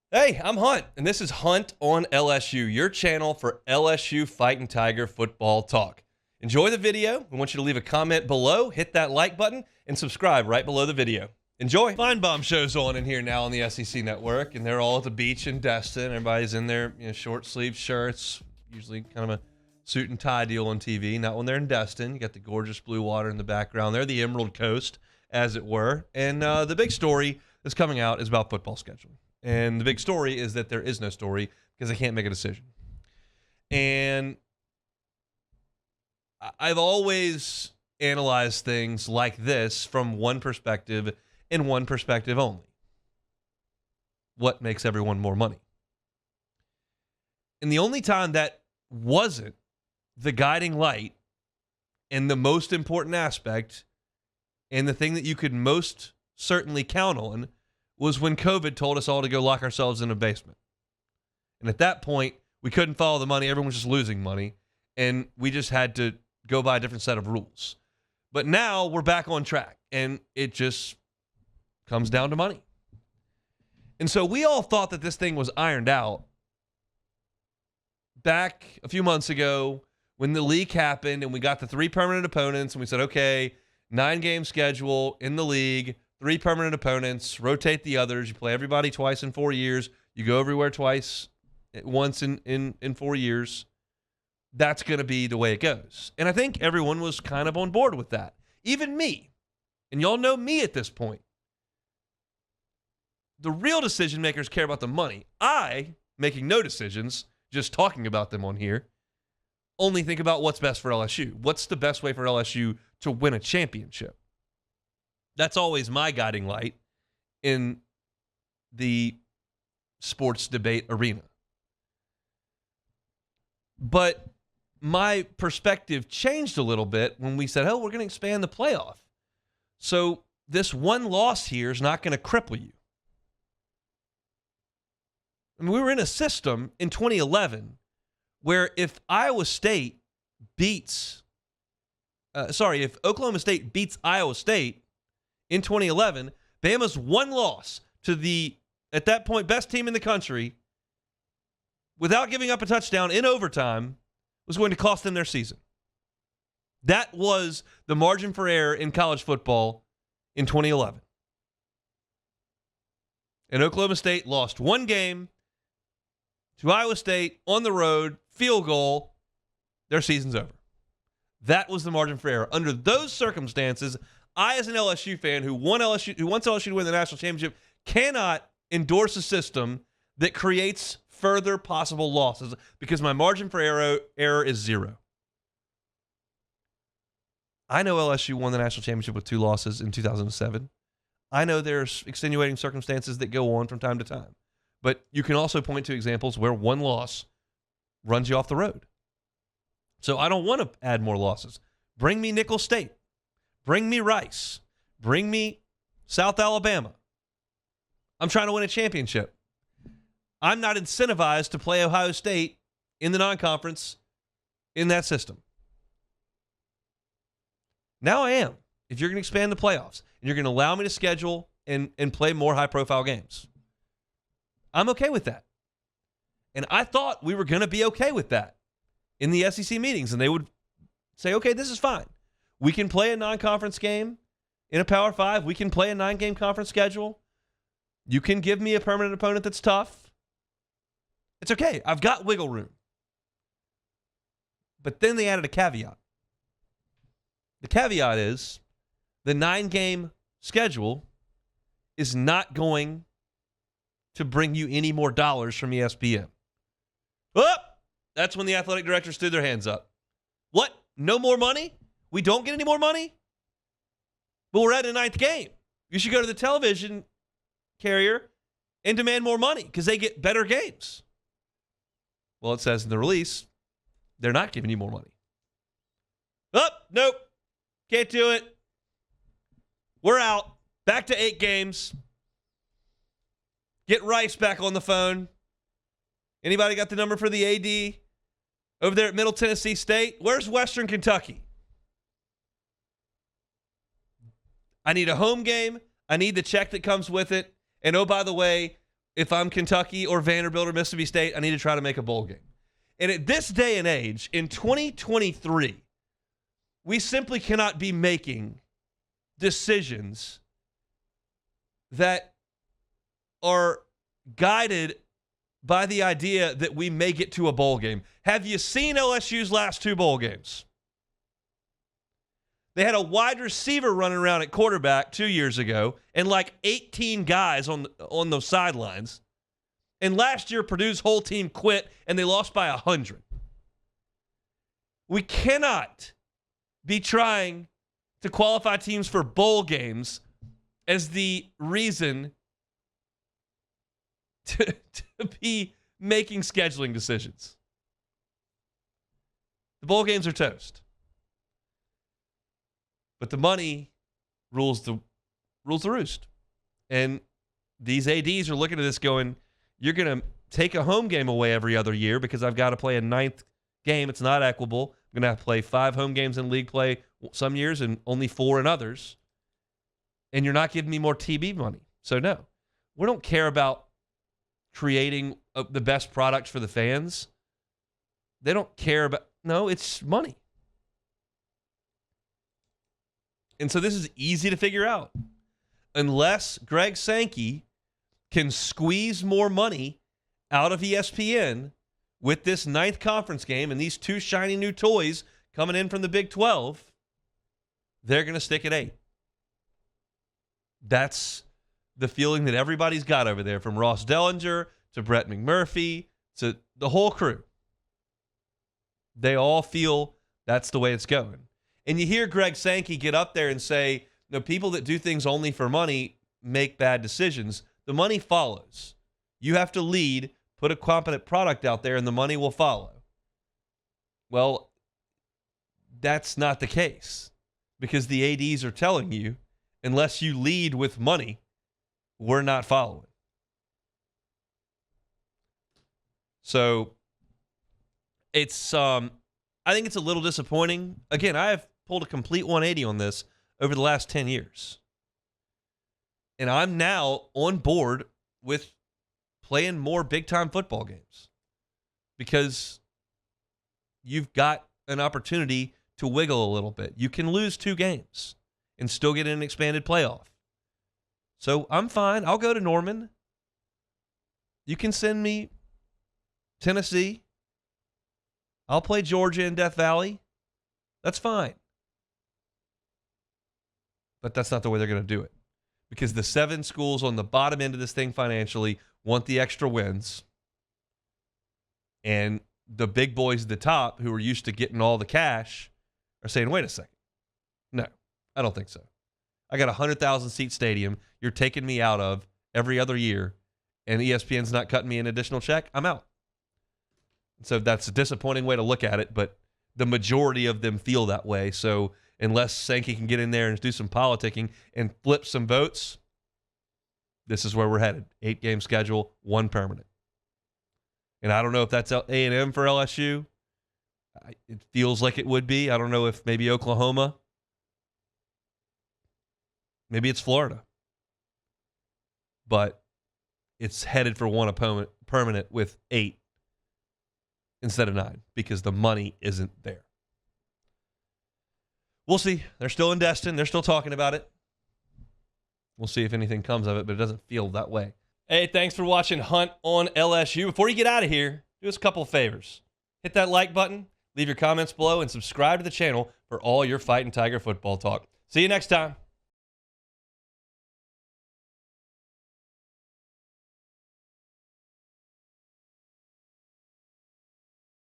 Hey, I'm Hunt, and this is Hunt on LSU, your channel for LSU Fighting Tiger football talk. Enjoy the video. We want you to leave a comment below, hit that like button, and subscribe right below the video. Enjoy. Feinbaum show's on in here now on the SEC Network, and they're all at the beach in Destin. Everybody's in their short sleeve shirts, usually kind of a suit and tie deal on TV. Not when they're in Destin. You got the gorgeous blue water in the background. They're the Emerald Coast, as it were. And the big story that's coming out is about football scheduling. And the big story is that there is no story because I can't make a decision. And I've always analyzed things like this from one perspective and one perspective only. What makes everyone more money? And the only time that wasn't the guiding light and the most important aspect and the thing that you could most certainly count on was when COVID told us all to go lock ourselves in a basement. And at that point, we couldn't follow the money. Everyone was just losing money. And we just had to go by a different set of rules. But now we're back on track. And it just comes down to money. And so we all thought that this thing was ironed out back a few months ago when the league happened and we got the 3 permanent opponents. And we said, okay, 9-game schedule in the league. 3 permanent opponents, rotate the others. You play everybody twice in 4 years. You go everywhere once in 4 years. That's going to be the way it goes. And I think everyone was kind of on board with that. Even me. And y'all know me at this point. The real decision makers care about the money. I, making no decisions, just talking about them on here, only think about what's best for LSU. What's the best way for LSU to win a championship? That's always my guiding light in the sports debate arena. But my perspective changed a little bit when we said, oh, we're going to expand the playoff. So this one loss here is not going to cripple you. I mean, we were in a system in 2011 where if Oklahoma State beats Iowa State, in 2011, Bama's one loss to the, at that point, best team in the country, without giving up a touchdown in overtime, was going to cost them their season. That was the margin for error in college football in 2011. And Oklahoma State lost one game to Iowa State on the road, field goal, their season's over. That was the margin for error. Under those circumstances, I, as an LSU fan who wants LSU to win the national championship, cannot endorse a system that creates further possible losses because my margin for error is 0. I know LSU won the national championship with 2 losses in 2007. I know there's extenuating circumstances that go on from time to time. But you can also point to examples where one loss runs you off the road. So I don't want to add more losses. Bring me Nicholls State. Bring me Rice. Bring me South Alabama. I'm trying to win a championship. I'm not incentivized to play Ohio State in the non-conference in that system. Now I am. If you're going to expand the playoffs and you're going to allow me to schedule and play more high-profile games, I'm okay with that. And I thought we were going to be okay with that in the SEC meetings. And they would say, okay, this is fine. We can play a non-conference game in a Power 5. We can play a 9-game conference schedule. You can give me a permanent opponent that's tough. It's okay. I've got wiggle room. But then they added a caveat. The caveat is the 9-game schedule is not going to bring you any more dollars from ESPN. Oh, that's when the athletic directors threw their hands up. What? No more money? We don't get any more money? But we're at a 9th game. You should go to the television carrier and demand more money because they get better games. Well, it says in the release, they're not giving you more money. Oh, nope. Can't do it. We're out. Back to 8 games. Get Rice back on the phone. Anybody got the number for the AD over there at Middle Tennessee State? Where's Western Kentucky? I need a home game. I need the check that comes with it. And oh, by the way, if I'm Kentucky or Vanderbilt or Mississippi State, I need to try to make a bowl game. And at this day and age, in 2023, we simply cannot be making decisions that are guided by the idea that we may get to a bowl game. Have you seen LSU's last 2 bowl games? They had a wide receiver running around at quarterback 2 years ago and like 18 guys on those sidelines. And last year, Purdue's whole team quit and they lost by 100. We cannot be trying to qualify teams for bowl games as the reason to be making scheduling decisions. The bowl games are toast. But the money rules the roost. And these ADs are looking at this going, you're going to take a home game away every other year because I've got to play a 9th game. It's not equitable. I'm going to have to play 5 home games in league play some years and only 4 in others. And you're not giving me more TB money. So no, we don't care about creating the best product for the fans. They don't care about, no, it's money. And so this is easy to figure out. Unless Greg Sankey can squeeze more money out of ESPN with this 9th conference game and these 2 shiny new toys coming in from the Big 12, they're going to stick at 8. That's the feeling that everybody's got over there, from Ross Dellinger to Brett McMurphy to the whole crew. They all feel that's the way it's going. And you hear Greg Sankey get up there and say, the people that do things only for money make bad decisions. The money follows. You have to lead, put a competent product out there, and the money will follow. Well, that's not the case, because the ADs are telling you, unless you lead with money, we're not following. So it's I think it's a little disappointing. Again, I have pulled a complete 180 on this over the last 10 years. And I'm now on board with playing more big-time football games because you've got an opportunity to wiggle a little bit. You can lose 2 games and still get an expanded playoff. So I'm fine. I'll go to Norman. You can send me Tennessee. I'll play Georgia in Death Valley. That's fine. But that's not the way they're going to do it, because the 7 schools on the bottom end of this thing financially want the extra wins. And the big boys at the top, who are used to getting all the cash, are saying, wait a second. No, I don't think so. I got a 100,000 seat stadium you're taking me out of every other year, and ESPN's not cutting me an additional check. I'm out. So that's a disappointing way to look at it, but the majority of them feel that way. So unless Sankey can get in there and do some politicking and flip some votes, this is where we're headed. 8-game schedule, 1 permanent. And I don't know if that's A&M for LSU. It feels like it would be. I don't know if maybe Oklahoma. Maybe it's Florida. But it's headed for 1 opponent permanent with 8 instead of 9 because the money isn't there. We'll see. They're still in Destin. They're still talking about it. We'll see if anything comes of it, but it doesn't feel that way. Hey, thanks for watching Hunt on LSU. Before you get out of here, do us a couple of favors. Hit that like button, leave your comments below, and subscribe to the channel for all your Fighting Tiger football talk. See you next time.